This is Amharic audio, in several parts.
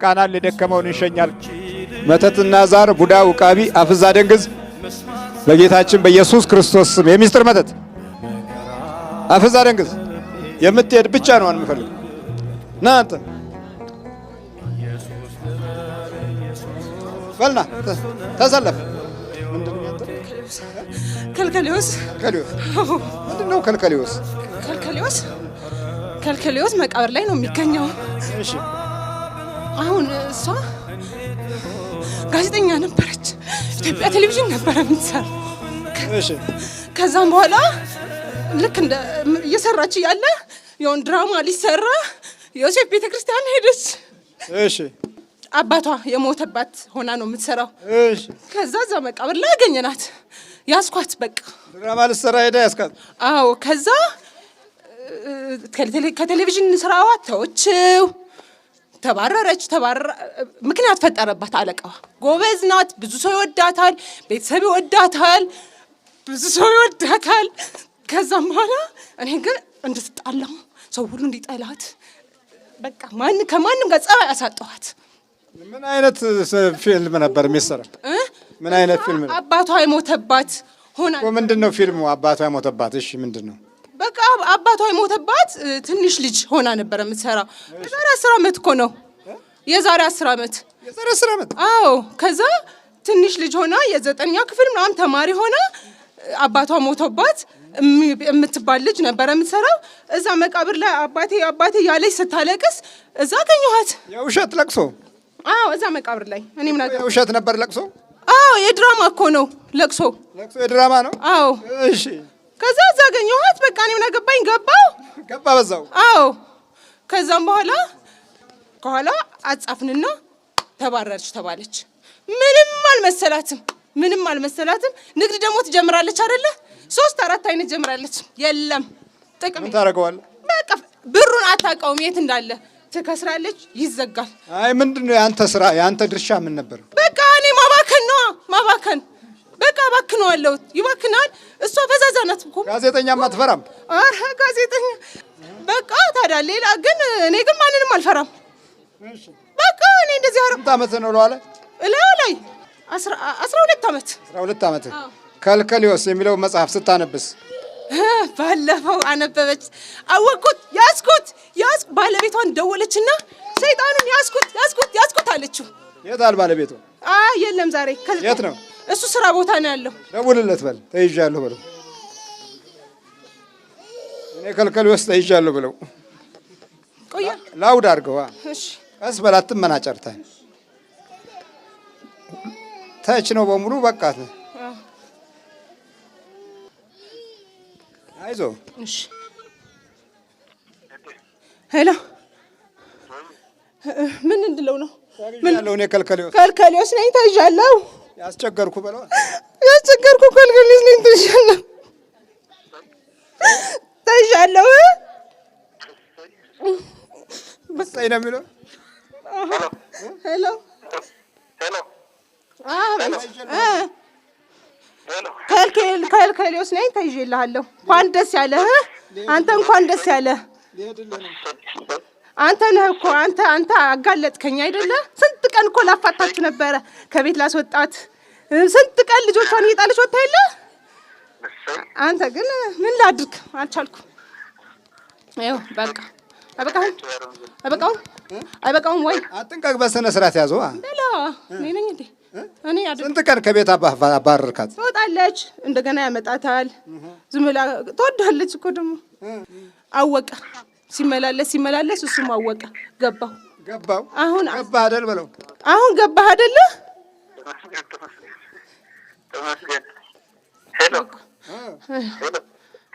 ቃናል ለደከመውን እንሸኛል። መተትና ዛር ቡዳ ውቃቢ አፍዛ ደንግዝ በጌታችን በኢየሱስ ክርስቶስ ስም የሚስጥር መተት አፍዛ ደንግዝ የምትሄድ ብቻ ነው አንፈልግ ና አንተ በልና ተሰለፍ። ከልከሊዮስ ምንድነው? ከልከሊዮስ መቃብር ላይ ነው የሚገኘው። እሺ አሁን እሷ ጋዜጠኛ ነበረች፣ ኢትዮጵያ ቴሌቪዥን ነበረ የምትሰራው። እሺ ከዛም በኋላ ልክ እንደ እየሰራች እያለ የሆነ ድራማ ሊሰራ ዮሴፍ ቤተክርስቲያን ሄደች። እሺ አባቷ የሞተባት ሆና ነው የምትሰራው። እሺ ከዛ እዛ መቃብር ላይ አገኘናት፣ ያስኳት። በቃ ድራማ ልትሰራ ሄዳ ያስኳት። አዎ ከዛ ከቴሌቪዥን ስራዋ ተወችው፣ ተባረረች። ምክንያት ፈጠረባት አለቃዋ። ጎበዝ ናት፣ ብዙ ሰው ይወዳታል፣ ቤተሰብ ይወዳታል፣ ብዙ ሰው ይወዳታል። ከዛም በኋላ እኔ ግን እንድትጣላው ሰው ሁሉ እንዲጠላት በቃ ከማንም ጋር ጸባይ አሳጠኋት። ምን አይነት ፊልም ነበር የሚሰራው? ምን አይነት ፊልም ነው? አባቷ የሞተባት ሆና እኮ ምንድነው ፊልሙ? አባቷ የሞተባት። እሺ ምንድነው? በቃ አባቷ የሞተባት ትንሽ ልጅ ሆና ነበር የምትሰራው። የዛሬ 10 ዓመት እኮ ነው። የዛሬ 10 ዓመት። አዎ ከዛ ትንሽ ልጅ ሆና የ9ኛ ክፍል ምናምን ተማሪ ሆና አባቷ ሞተባት የምትባል ልጅ ነበር የምትሰራው። እዛ መቃብር ላይ አባቴ ያለች ስታለቅስ እዛ አገኘኋት። የውሸት ለቅሶ? አዎ እዛ መቃብር ላይ እኔ ምን አውቃለሁ። የውሸት ነበር ለቅሶ? አዎ የድራማ እኮ ነው ለቅሶ የድራማ ነው። አዎ እሺ ከዛ እዛ አገኘኋት። በቃ እኔ ምን አገባኝ፣ ገባ በዛው። አዎ ከዛም በኋላ ከኋላ አጻፍንና ተባረረች ተባለች። ምንም አልመሰላትም። ንግድ ደግሞ ትጀምራለች አይደለ? 3-4 አይነት ጀምራለች። የለም ጥቅም ምን ታደርገዋለህ? በቃ ብሩን አታውቀውም የት እንዳለ። ትከስራለች፣ ይዘጋል። አይ ምንድነው ያንተ ስራ? ያንተ ድርሻ ምን ነበር? በቃ እኔ ማባከን በቃ ባክነዋለሁ። ይባክናል። እሷ ፈዛዛ ናት እኮ። ጋዜጠኛም አትፈራም? አረ ጋዜጠኛ በቃ ታዲያ ሌላ ግን እኔ ግን ማንንም አልፈራም። እሺ በቃ እኔ እንደዚህ አረ ስንት ዓመት ነው ለዋለ? ላይ 12 ዓመት። 12 ዓመት። ከልከሊዮስ የሚለው መጽሐፍ ስታነብስ? ባለፈው አነበበች። አወቅኩት፣ ያዝኩት። ባለቤቷን ደወለችና ሰይጣኑን ያዝኩት አለችው። የት አለ ባለቤቷ? የለም ዛሬ። የት ነው? እሱ ስራ ቦታ ነው ያለው። ደውልለት በል፣ ተይዣለሁ በለው። እኔ ከልከሊዮስ ተይዣለሁ ብለው ቆያ ላውድ አድርገዋ። እሺ ቀስ በል፣ አትመናጨርታ። ተች ነው በሙሉ በቃ። አይዞ። እሺ ሄሎ፣ ምን እንድለው ነው? ምን ያለው? እኔ ከልከሊዮስ ነኝ፣ ተይዣለሁ። ያስቸገርኩ በለው። ከልከሊዮስ ነኝ፣ ተይዣለሁ። በሳይ ነው የሚለው። ሄሎ ከልከሊዮስ ነኝ፣ ተይዤልሃለሁ። እንኳን ደስ ያለህ አንተ፣ እንኳን ደስ ያለህ አንተ ነህ እኮ። አንተ አጋለጥከኝ አይደለ? ስንት ቀን እኮ ላፋታችሁ ነበረ፣ ከቤት ላስወጣት ስንት ቀን ልጆቿን እየጣለች ወጣ የለ። አንተ ግን ምን ላድርግ አልቻልኩም። ይኸው በቃ አይበቃውም ወይ? አጥንቀቅ፣ በስነ ስርዓት ያዘው። በላ እኔ ነኝ እንዴ? እኔ ስንት ቀን ከቤት አባረርካት? ትወጣለች፣ እንደገና ያመጣታል። ዝም ብላ ትወዳለች እኮ ደግሞ። አወቀ ሲመላለስ እሱም አወቀ። ገባው። አሁን ገባህ አይደል በለው። አሁን ገባህ አይደለ? ተመስገን። ሄሎ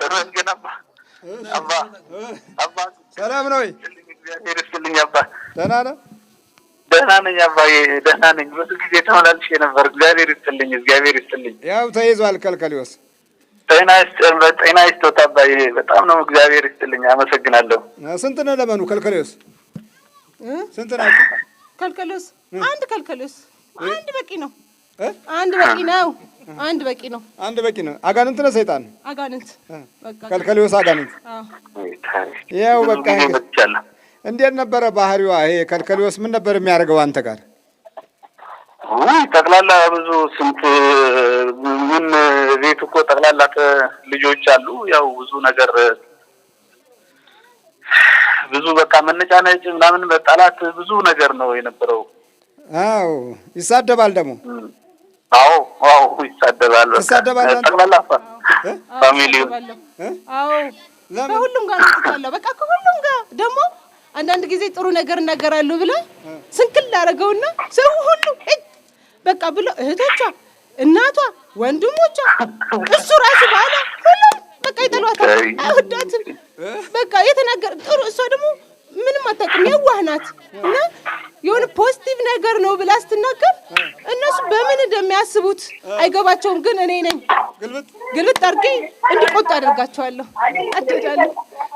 ተመስገን። አባ ሰላም ነው ወይ? እግዚአብሔር ይስጥልኝ አባ። ደህና ነህ? ደህና ነኝ አባዬ፣ ደህና ነኝ። ብዙ ጊዜ ተመላልሼ ነበር። እግዚአብሔር ይስጥልኝ። ያው ተይዟል ከልከሊዮስ። ጤና ይስጥዎት አባዬ። በጣም ነው። እግዚአብሔር ይስጥልኝ። አመሰግናለሁ። ስንት ነው ለመኑ ከልከሊዮስ? ስንት ናችሁ? ከልከሊዮስ አንድ በቂ ነው። አንድ በቂ ነው። አጋንንት ነው ሰይጣን? አጋንንት። ከልከሊዮስ አጋንንት። ያው በቃ እንዴት ነበረ ባህሪዋ? ይሄ ከልከሊዮስ ምን ነበር የሚያደርገው አንተ ጋር? ጠቅላላ ብዙ ስንት ምን ቤት እኮ ጠቅላላ ልጆች አሉ። ያው ብዙ ነገር ብዙ በቃ መነጫነጭ ምናምን በጣላት ብዙ ነገር ነው የነበረው። አዎ ይሳደባል ደግሞ። አዎ ይሳደባል። ጠቅላላ ፋሚሊው። አዎ ከሁሉም ጋር ነው። በቃ ከሁሉም ጋር ደግሞ አንዳንድ ጊዜ ጥሩ ነገር እናገራለሁ ብለ ስንክል አደረገውና ሰው ሁሉ በቃ ብሎ እህቶቿ፣ እናቷ፣ ወንድሞቿ እሱ ራሱ ባለ ሁሉም በቃ ይጠሏታል፣ አይወዳትም። በቃ የተናገር ጥሩ እሷ ደግሞ ምንም አታውቅም፣ የዋህ ናት እና የሆነ ፖዚቲቭ ነገር ነው ብላ ስትናገር እነሱ በምን እንደሚያስቡት አይገባቸውም። ግን እኔ ነኝ ግልብጥ አድርጌ እንዲቆጡ አደርጋቸዋለሁ፣ አደርጋለሁ።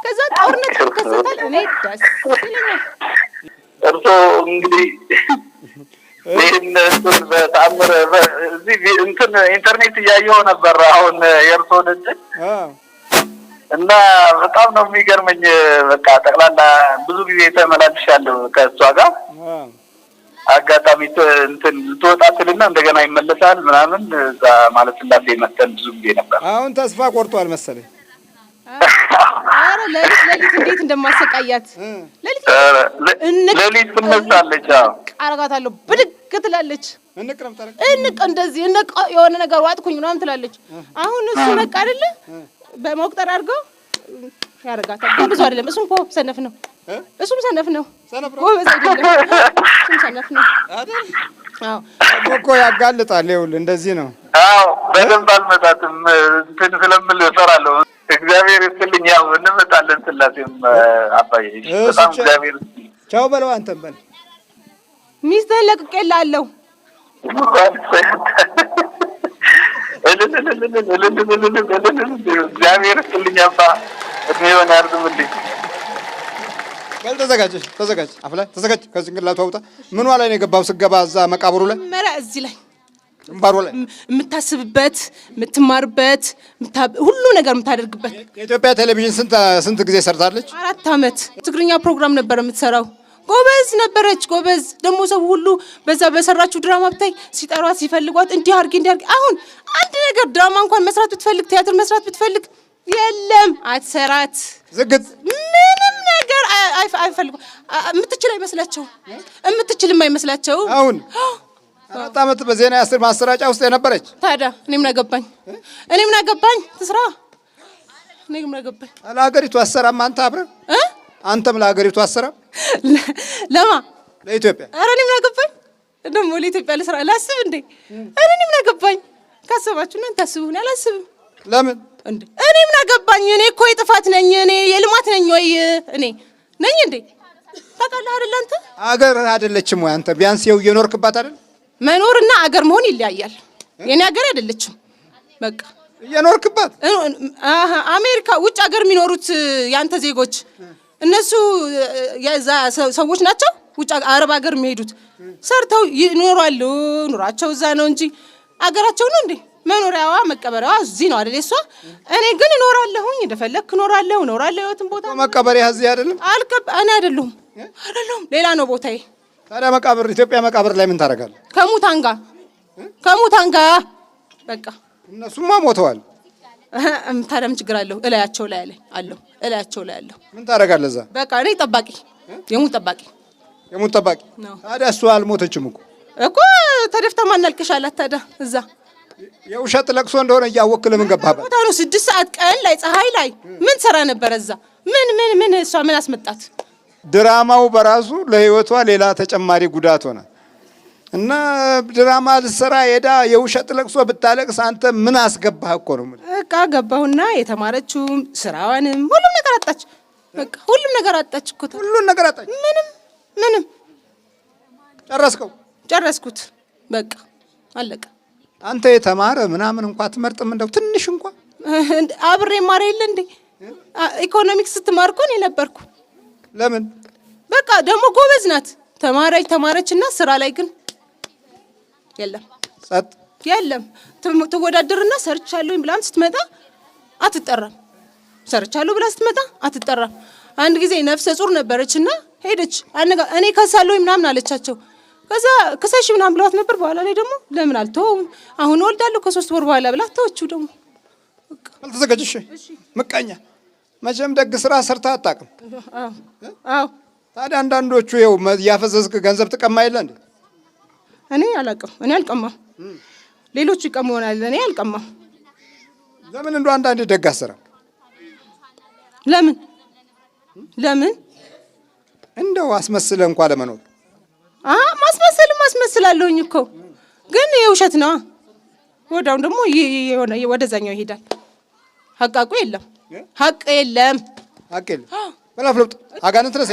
ከዛ ጦርነት ይከሰታል። እኔ ደስ ይለኛል። እርሶ እንግዲህ ይህን በተአምር እዚህ ኢንተርኔት እያየሁ ነበር አሁን የእርሶን እንትን እና በጣም ነው የሚገርመኝ። በቃ ጠቅላላ ብዙ ጊዜ ተመላልሻለሁ ከእሷ ጋር። አጋጣሚ እንትን ትወጣ ትልና እንደገና ይመለሳል ምናምን እዛ ማለት እንዳለ መተን ብዙ ጊዜ ነበር። አሁን ተስፋ ቆርጧል መሰለኝ። አረ ለሊት እንዴት እንደማሰቃያት ለሊት ትነሳለች። አረጋታለሁ ብድግ ትላለች። እንቅ እንደዚህ የሆነ ነገር ዋጥኩኝ ምናምን ትላለች። አሁን እሱ ነቅ አይደለ በመቁጠር አድርገው ያረጋታል። ግን ብዙ አይደለም። እሱም እኮ ሰነፍ ነው። እሱም ሰነፍ ነው። ጎበዝ አይደለም። እሱም ሰነፍ ነው አይደል? አዎ እኮ ያጋልጣል። ይኸውልህ እንደዚህ ነው። አዎ በደንብ አልመጣትም። እንትን ስለምል እሰራለሁ። እግዚአብሔር ይስጥልኝ። ያው እንመጣለን። ስላሴም አባዬ በጣም እግዚአብሔር ቻው በለው። አንተም በል ሚስትህን ለቅቄልሃለሁ። እግዚአብሔር ይስጥልኝ አባ እድሜውን ያርዝምልኝ። በል ተዘጋጅ፣ አፍላይ ተዘጋጅ። ከጭንቅላቱ አውጣ። ምኗ ላይ ነው የገባው? ስገባ እዛ መቃብሩ ላይ እዚህ ላይ ግንባሩ ላይ የምታስብበት፣ የምትማርበት፣ ሁሉ ነገር የምታደርግበት። የኢትዮጵያ ቴሌቪዥን ስንት ጊዜ ሰርታለች? 4 ዓመት ትግርኛ ፕሮግራም ነበር የምትሰራው። ጎበዝ ነበረች። ጎበዝ ደግሞ ሰው ሁሉ በዛ በሰራችሁ ድራማ ብታይ ሲጠሯት ሲፈልጓት እንዲህ አድርጊ። አሁን አንድ ነገር ድራማ እንኳን መስራት ብትፈልግ፣ ቲያትር መስራት ብትፈልግ የለም አትሰራት። ዝግት ምንም ነገር አይፈልጉ። የምትችል አይመስላቸው፣ የምትችልም አይመስላቸው። አሁን 4 ዓመት በዜና ማሰራጫ ውስጥ የነበረች ታዲያ እኔ ምን አገባኝ? ትስራ። እኔ ምን አገባኝ? ለሀገሪቱ አሰራም አንተ አብረን አንተም ለሀገሪቱ አሰራም ለማ ለኢትዮጵያ። ኧረ እኔ ምን አገባኝ ደግሞ ለኢትዮጵያ ልስራ ላስብ እንዴ? ኧረ እኔ ምን አገባኝ? ካሰባችሁ እናንተ አስቡ፣ እኔ አላስብም። ለምን እንዴ? እኔ ምን አገባኝ? እኔ እኮ የጥፋት ነኝ። እኔ የልማት ነኝ ወይ እኔ ነኝ እንዴ? ታውቃለህ አይደል? አንተ አገር አይደለችም ወይ አንተ? ቢያንስ ይኸው እየኖርክባት አይደል? መኖርና አገር መሆን ይለያያል። የኔ አገር አይደለችም። በቃ እየኖርክባት አሜሪካ ውጭ አገር የሚኖሩት ያንተ ዜጎች እነሱ የዛ ሰዎች ናቸው። ውጭ አረብ አገር የሚሄዱት ሰርተው ይኖራሉ። ኑራቸው እዛ ነው እንጂ አገራቸው ነው እንዴ? መኖሪያዋ መቀበሪያዋ እዚህ ነው አይደል? እሷ እኔ ግን እኖራለሁኝ፣ እንደፈለክ እኖራለሁ የትም ቦታ። መቀበሪያ እዚህ አይደለም? እኔ አይደለሁም፣ ሌላ ነው ቦታዬ። ታዲያ መቃብር ኢትዮጵያ መቃብር ላይ ምን ታደርጋለህ? ከሙታን ጋር በቃ እነሱማ ሞተዋል። ታዲያ ምን ችግር አለው? እላያቸው ላይ አለሁ። ምን ታደርጋለህ እዛ? በቃ እኔ ጠባቂ፣ የሙት ጠባቂ ታዲያ እሱ አልሞተችም እኮ ተደፍታ ማናልቅሻላት። ታዲያ እዛ የውሸት ለቅሶ እንደሆነ እያወቅህ ለምን ገባህበት? ቦታ ነው 6 ሰዓት ቀን ላይ ፀሐይ ላይ ምን ሰራ ነበር እዛ? ምን እሷ ምን አስመጣት? ድራማው በራሱ ለህይወቷ ሌላ ተጨማሪ ጉዳት ሆነ እና ድራማ ልትሰራ ሄዳ የውሸት ለቅሶ ብታለቅስ አንተ ምን አስገባህ እኮ ነው። በቃ ገባሁና የተማረችውም ስራዋንም ሁሉም ነገር አጣች። በቃ ሁሉም ነገር አጣች እኮ። ሁሉም ነገር አጣች። ምንም ጨረስኩት። በቃ አለቀ። አንተ የተማረ ምናምን እንኳን ትመርጥም እንደው ትንሽ እንኳን አብሬ ማር የለ እንዴ? ኢኮኖሚክስ ስትማር እኮ እኔ ነበርኩ። ለምን? በቃ ደግሞ ጎበዝ ናት። ተማረችና ስራ ላይ ግን የለም ትወዳደርና ሰርቻለሁኝ ብላም ስትመጣ አትጠራም። ሰርቻለሁ ብላ ስትመጣ አትጠራም። አንድ ጊዜ ነፍሰ ጡር ነበረችና ሄደች እኔ ከሳለሁ ምናምን አለቻቸው። ከዛ ከሰሽ ምናምን ብለዋት ነበር። በኋላ ላይ ደግሞ ለምን አልተውም አሁን ወልዳለሁ ከ3 ወር በኋላ ብላ ተወችው። ደግሞ አልተዘጋጅሽ ምቀኛ መቼም ደግ ስራ ሰርታ አታውቅም። አዎ ታዲያ አንዳንዶቹ ይኸው ያፈዘዝክ ገንዘብ ትቀማ የለ እንዴ? እኔ አልቀማም። ሌሎቹ ይቀሙ ይሆናል፣ እኔ አልቀማም። ለምን እንደው አንዳንዴ ደግ አሰራ ለምን እንደው አስመስለህ እንኳን ለመኖር ማስመስላለሁኝ እኮ ግን የውሸት ነው። ወዳው ደግሞ ወደዛኛው ይሄዳል። ሀቅ የለም። በላፍለጥ አጋንንት ነው።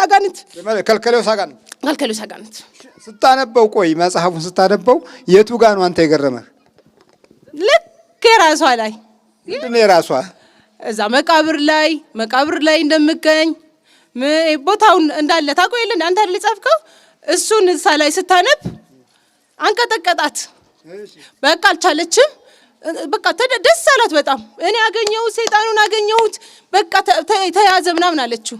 አጋንንት ከልከሌውስ አጋንንት ስታነበው ቆይ መጽሐፉን ስታነበው የቱ ጋር ነው አንተ የገረመህ? ልክ የራሷ ላይ ምንድን ነው የራሷ? እዛ መቃብር ላይ እንደምገኝ ቦታውን እንዳለ ታውቀው የለ አንተ አይደል ጻፍከው? እሱን እዛ ላይ ስታነብ አንቀጠቀጣት። በቃ አልቻለችም። በቃ ደስ አላት በጣም። እኔ አገኘሁት፣ ሰይጣኑን አገኘሁት፣ በቃ ተያዘ ምናምን አለችው።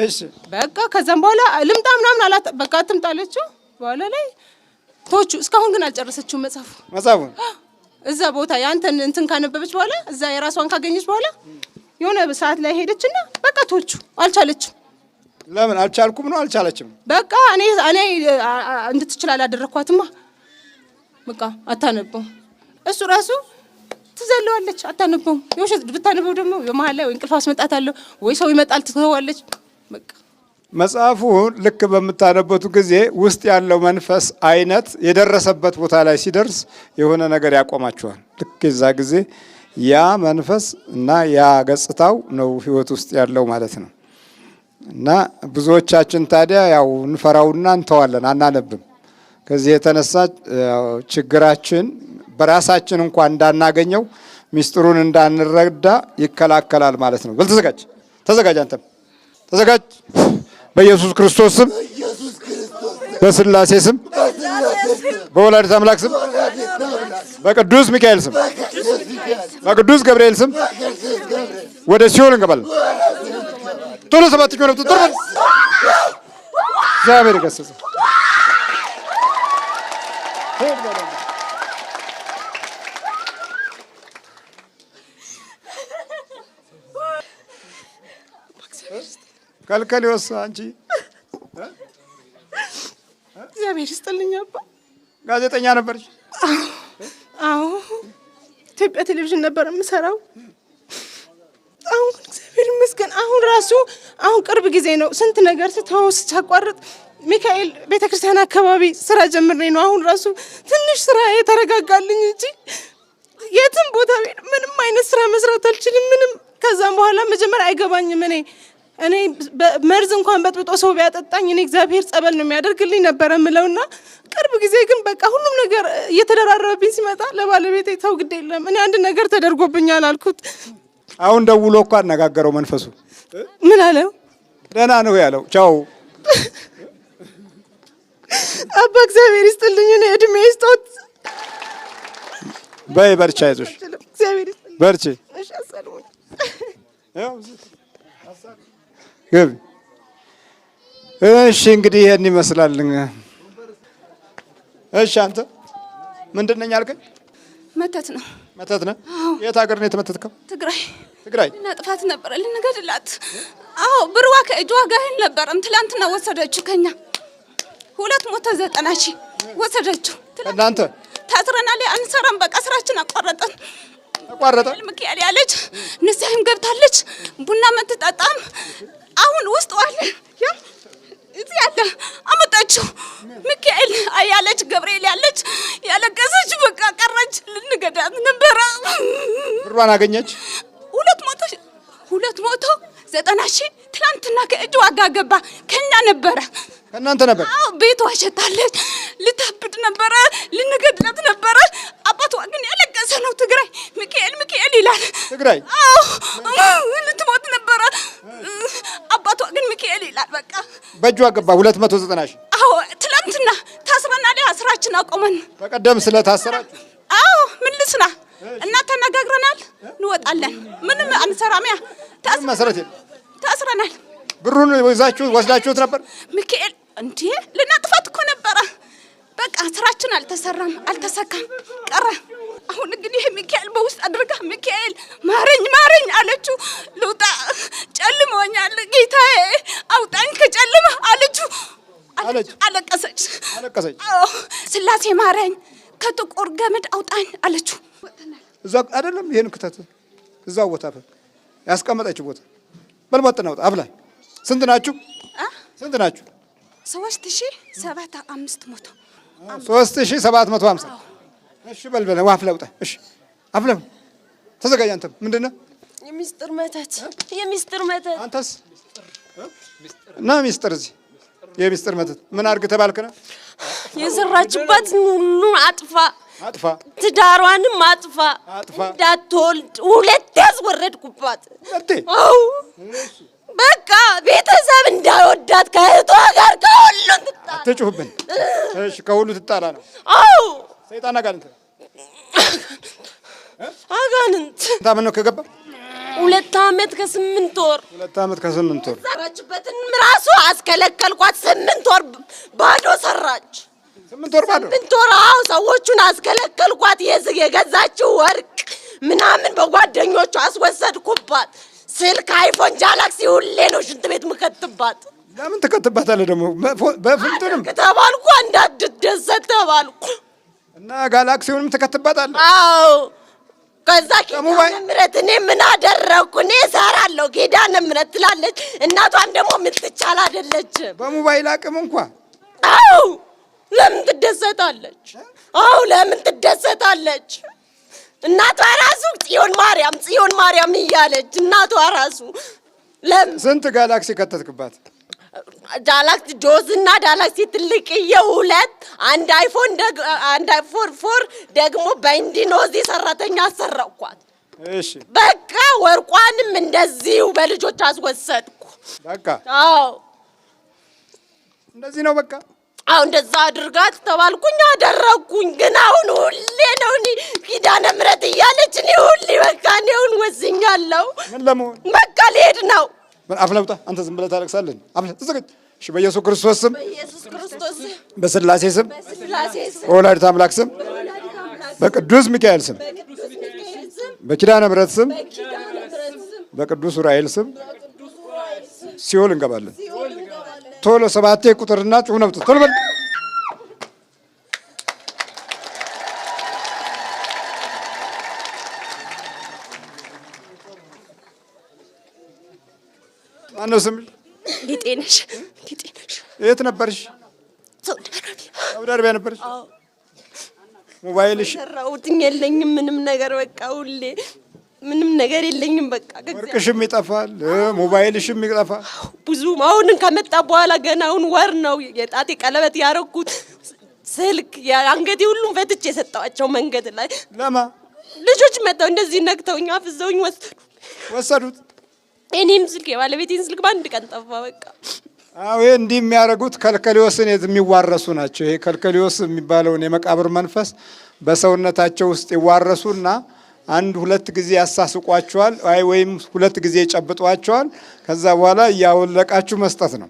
እሺ በቃ ከዛም በኋላ ልምጣ ምናምን አላት። በቃ አትምጣ አለችው። በኋላ ላይ ቶቹ እስካሁን ግን አልጨረሰችውም መጽሐፉን። እዛ ቦታ ያንተን እንትን ካነበበች በኋላ እዛ የራሷን ካገኘች በኋላ የሆነ ሰዓት ላይ ሄደችና በቃ ቶቹ አልቻለችም። ለምን አልቻልኩም ነው? አልቻለችም። በቃ እኔ እንድትችል አላደረኳትማ። በቃ አታነበው። እሱ ራሱ ትዘለዋለች፣ አታነበው። የውሸት ብታነበው ደግሞ በመሀል ላይ ወይ እንቅልፍ አስመጣታለሁ ወይ ሰው ይመጣል ትተዋለች። በቃ መጽሐፉን ልክ በምታነበቱ ጊዜ ውስጥ ያለው መንፈስ አይነት የደረሰበት ቦታ ላይ ሲደርስ የሆነ ነገር ያቆማቸዋል። ልክ የዛ ጊዜ ያ መንፈስ እና ያ ገጽታው ነው ህይወት ውስጥ ያለው ማለት ነው። እና ብዙዎቻችን ታዲያ ያው እንፈራውና እንተዋለን፣ አናነብም። ከዚህ የተነሳ ችግራችን በራሳችን እንኳን እንዳናገኘው ሚስጥሩን እንዳንረዳ ይከላከላል ማለት ነው። ተዘጋጅ፣ አንተም ተዘጋጅ። በኢየሱስ ክርስቶስ ስም፣ በስላሴ ስም፣ በወላዲተ አምላክ ስም፣ በቅዱስ ሚካኤል ስም፣ በቅዱስ ገብርኤል ስም ወደ ሲኦል እንገባለን። ቶሎ 7 ጆሮ ቶሎ እግዚአብሔር ይገስጽ። ከልከሌውስ አንቺ እግዚአብሔር ይስጥልኝ አባ። ጋዜጠኛ ነበርሽ? አዎ ኢትዮጵያ ቴሌቪዥን ነበር የምሰራው። አሁን እግዚአብሔር ይመስገን አሁን ቅርብ ጊዜ ነው ስንት ነገር ስታቋርጥ ሚካኤል ቤተክርስቲያን አካባቢ ስራ ጀምሬ ነው አሁን ራሱ ትንሽ ስራ የተረጋጋልኝ እንጂ የትም ቦታ ምንም አይነት ስራ መስራት አልችልም። ምንም ከዛም በኋላ መጀመሪያ አይገባኝም። እኔ መርዝ እንኳን በጥብጦ ሰው ቢያጠጣኝ እኔ እግዚአብሔር ጸበል ነው የሚያደርግልኝ ነበር የምለውና ቅርብ ጊዜ ግን በቃ ሁሉም ነገር እየተደራረበብኝ ሲመጣ ለባለቤቴ ተው ግድ የለም እኔ አንድ ነገር ተደርጎብኛል አልኩት። አሁን ደውሎ እኮ አነጋገረው መንፈሱ። ምን አለው? ደህና ነው ያለው። ቻው አባ እግዚአብሔር ይስጥልኝ። እኔ እድሜ ይስጦት። በይ በርቻ፣ አይዞሽ፣ እግዚአብሔር ይስጥልኝ። በርቺ። እሺ አሰልሙኝ። ግብ እሺ፣ እንግዲህ ይሄን ይመስላል። እሺ፣ አንተ ምንድን ነኝ አልከኝ? መተት ነው። መተት ነው? የት ሀገር ነው የተመተትከው? ትግራይ። እና ጥፋት ነበረ ልንገድላት። አዎ ብርዋ ከእጇ ጋር አልነበረም። ትላንትና ወሰደችው ከኛ 290,000 ወሰደችው። እናንተ ታስረናል፣ አንሰራም፣ በቃ ስራችን አቋረጠን። ተቋረጠ። ሚካኤል ያለች ንስሐም ገብታለች። ቡና ምትጠጣም አሁን ውስጥ ዋለ ያ እዚህ ያለ አመጣችው። ሚካኤል አያለች፣ ገብርኤል ያለች ያለቀሰች፣ በቃ ቀረች። ልንገዳት ነበረ። ብሯን አገኘች። 290,000 ትናንትና ከእጅ ዋጋ ገባ። ከኛ ነበረ፣ ከእናንተ ነበር። አዎ ቤቷ ሸታለች። ልታብድ ነበረ፣ ልንገድላት ነበረ። አባቷ ግን ያለቀሰ ነው። ትግራይ ሚካኤል ይላል። ትግራይ አዎ ልትሞት ነበረ። አባቷ ግን ሚካኤል ይላል። በቃ በእጇ ገባ 290,000። አዎ ትናንትና ታስረናል። ስራችን አቆመን። በቀደም ስለታሰራችሁ? አዎ ምን ልስና እና ተነጋግረናል። እንወጣለን። ምንም አንሰራም። ያ መሰረት ታስረናል። ብሩን ወስዳችሁት ነበር? ሚካኤል እንዴ ልናጥፋት እኮ ነበረ። በቃ ስራችን አልተሰራም፣ አልተሳካም ቀረ። አሁን እንግዲህ ይሄ ሚካኤል በውስጥ አድርጋ ሚካኤል ማረኝ ማረኝ አለችው። ልውጣ ጨልሞኛል ጌታዬ አውጣኝ ከጨለማ አለችው። አለቀሰች። አዎ ስላሴ ማረኝ ከጥቁር ገመድ አውጣኝ አለችው። እዛ አይደለም ይሄን ክተት እዛው ቦታ ያስቀመጠችው ቦታ በልባጥ ነው። አብላይ ስንት ናችሁ? ስንት ናችሁ? 3750 3750 እሺ በልበለ ዋፍ ለውጣ። እሺ አፍለም ተዘጋጅ። አንተም ምንድነው? የሚስጥር መተት የሚስጥር መተት። አንተስ እና ሚስጥር እዚህ የሚስጥር መተት ምን አድርግ ተባልክ ነው? የሰራችባት ሁሉ አጥፋ አጥፋ፣ ትዳሯንም አጥፋ፣ እንዳትወልድ ሁለት ያስወረድኩባት። አው በቃ ቤተሰብ እንዳይወዳት ከእህቷ ጋር ከሁሉ ትጣላ። አትጩህብን። እሺ ከሁሉ ትጣላ ነው? አው ሰይጣን አጋንንት አጋንንት ታምን ነው ከገባ 2 ዓመት ከ8 ወር 2 ዓመት ከ8 ወር ሰራችበትን ራሱ አስከለከልኳት። 8 ወር ባዶ ሰራች። 8 ወር ባዶ 8 ወር አው ሰዎቹን አስከለከልኳት። የገዛችው ወርቅ ምናምን በጓደኞቿ አስወሰድኩባት። ስልክ አይፎን ጋላክሲ ሁሌ ነው ሽንት ቤት ምከትባት። ለምን ትከትባታለህ ደግሞ? በፍንጥንም ተባልኩ እንዳትደሰት ተባልኩ እና ጋላክሲውንም ትከትባታለህ? አዎ ከዛ ኪዳነ ምሕረት እኔ ምን አደረኩ? እኔ እሰራለሁ ኪዳነ ምሕረት ትላለች። እናቷን ደግሞ የምትቻል አይደለች። በሞባይል አቅም እንኳን አዎ ለምን ትደሰታለች? አዎ ለምን ትደሰታለች? እናቷ ራሱ ጽዮን ማርያም እያለች እናቷ ራሱ ለምን ስንት ጋላክሲ ከተትክባት? ጋላክሲ ጆዝ እና ጋላክሲ ትልቅዬ 2 አንድ አይፎን 4 ደግሞ በኢንዲኖዚ ሰራተኛ አሰራኳት። እሺ በቃ ወርቋንም እንደዚሁ በልጆች አስወሰድኩ። በቃ አዎ እንደዚህ ነው በቃ። አሁን እንደዛ አድርጋት ተባልኩኝ አደረኩኝ። ግን አሁን ሁሌ ነው እኔ ኪዳነ ምሕረት እያለች እኔ ሁሌ በቃ እኔ አሁን ወስኛለሁ። ምን ለመሆን በቃ ልሄድ ነው። አፍለውጣ አንተ ዝም ብለህ ታለቅሳለህ። አፍለ ተዘጋጅ። እሺ በኢየሱስ ክርስቶስ ስም፣ በኢየሱስ ክርስቶስ ስም፣ በስላሴ ስም፣ በስላሴ ስም፣ በወላዲተ አምላክ ስም፣ በቅዱስ ሚካኤል ስም፣ በኪዳነ ምሕረት ስም፣ በቅዱስ ዑራኤል ስም ሲኦል እንገባለን። ቶሎ 7 ቁጥርና ጩህ ነው። ቶሎ በል። ማነው ስምሽ? ጌጤነሽ። የት ነበርሽ? ሳውዲ አረቢያ ነበርሽ? አዎ። ሞባይልሽ ሰራሁትኝ የለኝም ምንም ነገር በቃ ሁሌ ምንም ነገር የለኝም በቃ። ወርቅሽም ይጠፋል፣ ሞባይልሽም ይጠፋል። ብዙ አሁን ከመጣ በኋላ ገና አሁን ወር ነው የጣቴ ቀለበት ያረኩት። ስልክ አንገቴ ሁሉም ፈትቼ የሰጣቸው መንገድ ላይ ለማ ልጆች መጣው እንደዚህ ነክተውኝ አፍዘውኝ ወሰዱት። እኔም ስልክ የባለቤቴን ስልክ በአንድ ቀን ጠፋ በቃ። አዎ እንዲህ የሚያደርጉት ከልከሊዮስን የሚዋረሱ ናቸው። ይሄ ከልከሊዮስ የሚባለውን የመቃብር መንፈስ በሰውነታቸው ውስጥ ይዋረሱና 1-2 ጊዜ ያሳስቋቸዋል፣ ወይም 2 ጊዜ ይጨብጧቸዋል። ከዛ በኋላ እያወለቃችሁ መስጠት ነው።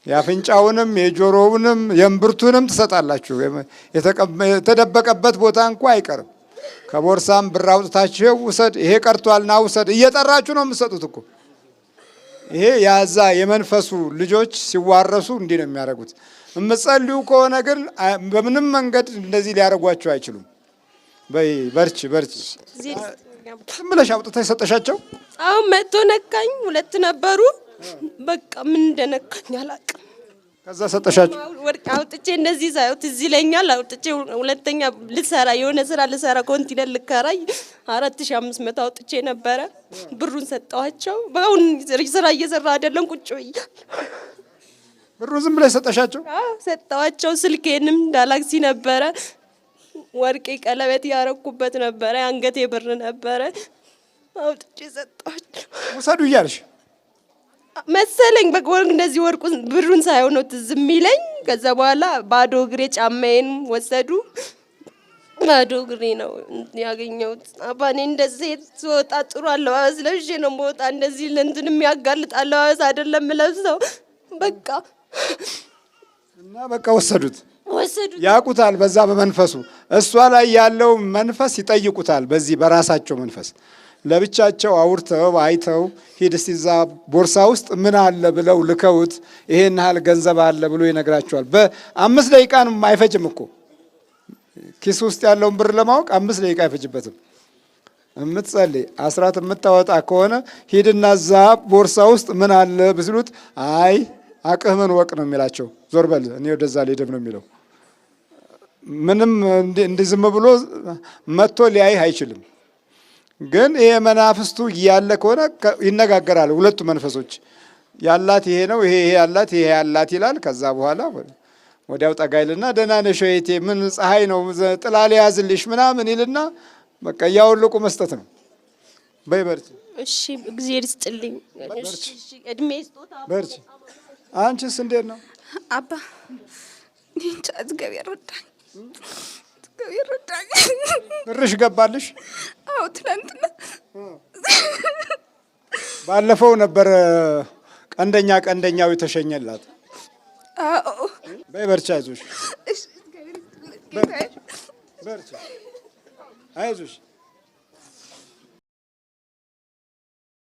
የአፍንጫውንም የጆሮውንም የእምብርቱንም ትሰጣላችሁ። የተደበቀበት ቦታ እንኳ አይቀርም። ከቦርሳም ብር አውጥታችሁ ውሰድ፣ ይሄ ቀርቷል ና ውሰድ እየጠራችሁ ነው የምትሰጡት እኮ። ይሄ ያዛ የመንፈሱ ልጆች ሲዋረሱ እንዲህ ነው የሚያደርጉት። የምትጸልዩ ከሆነ ግን በምንም መንገድ እንደዚህ ሊያደርጓቸው አይችሉም። በይ በርቺ። ዝም ብለሽ አውጥተሽ ሰጠሻቸው? አሁን መጥቶ ነካኝ። 2 ነበሩ። በቃ ምን እንደነካኝ አላውቅም። ከዛ ሰጠሻቸው? ወርቅ አውጥቼ እንደዚህ ሳይው ትዝ ይለኛል። አውጥቼ ሁለተኛ የሆነ ስራ ልሰራ ኮንቲነር ልከራይ 4500 አውጥቼ ነበረ። ብሩን ሰጠኋቸው። አሁን ስራ እየሰራ አይደለም ቁጭ ብያለሁ። ብሩን ዝም ብለሽ ሰጠሻቸው? አዎ ሰጠኋቸው። ስልኬንም ጋላክሲ ነበረ፣ ወርቄ ቀለበት ያረኩበት ነበረ፣ አንገቴ ብር ነበረ። አውጥቼ ሰጠኋቸው። ውሰዱ እያልሽ መሰለኝ በቃ እንደዚህ ወርቁን ብሩን ሳይሆን ነው ትዝ የሚለኝ። ከዛ በኋላ ባዶ እግሬ ጫማዬን ወሰዱ። ባዶ እግሬ ነው ያገኘሁት። አባኔ እንደዚህ ስወጣ ጥሩ አለባበስ ለብሼ ነው የምወጣ። እንደዚህ ለእንትን የሚያጋልጥ አለባበስ አይደለም የምለብሰው። በቃ እና በቃ ወሰዱት። ያውቁታል። በዛ በመንፈሱ እሷ ላይ ያለው መንፈስ ይጠይቁታል። በዚህ በራሳቸው መንፈስ ለብቻቸው አውርተው አይተው ሂድ እስቲ እዛ ቦርሳ ውስጥ ምን አለ ብለው ልከውት ይሄን ያህል ገንዘብ አለ ብሎ ይነግራቸዋል። በ5 ደቂቃም አይፈጅም እኮ ኪስ ውስጥ ያለውን ብር ለማወቅ 5 ደቂቃ አይፈጅበትም። እምትጸልይ አስራት የምታወጣ ከሆነ ሂድና እዛ ቦርሳ ውስጥ ምን አለ ብስሉት አይ አቅህምን ወቅ ነው የሚላቸው። ዞር በል እኔ ወደዛ ልሄድም ነው የሚለው። ምንም እንዲህ ዝም ብሎ መጥቶ ሊያይህ አይችልም። ግን ይሄ መናፍስቱ እያለ ከሆነ ይነጋገራል። ሁለቱ መንፈሶች ያላት ይሄ ነው ይሄ ያላት ይሄ ያላት ይላል። ከዛ በኋላ ወዲያው ጠጋይልና ደህና ነሽ እህቴ ምን ፀሐይ ነው ጥላ ሊያዝልሽ ምናምን ይልና በቃ እያወለቁ መስጠት ነው። በይ በርቺ። እሺ እግዚአብሔር ይስጥልኝ። እሺ እድሜ ስጦታ በርቺ። አንቺስ እንዴት ነው? አባ እንጃ እግዚአብሔር ረዳኝ። እግዚአብሔር ረዳኝ። ብርሽ ገባልሽ? አዎ ትናንትና ባለፈው ነበር ቀንደኛው የተሸኘላት። አዎ በይ በርቺ፣ አይዞሽ። እሺ እግዚአብሔር ይስጥልኝ። በርቺ አይዞሽ።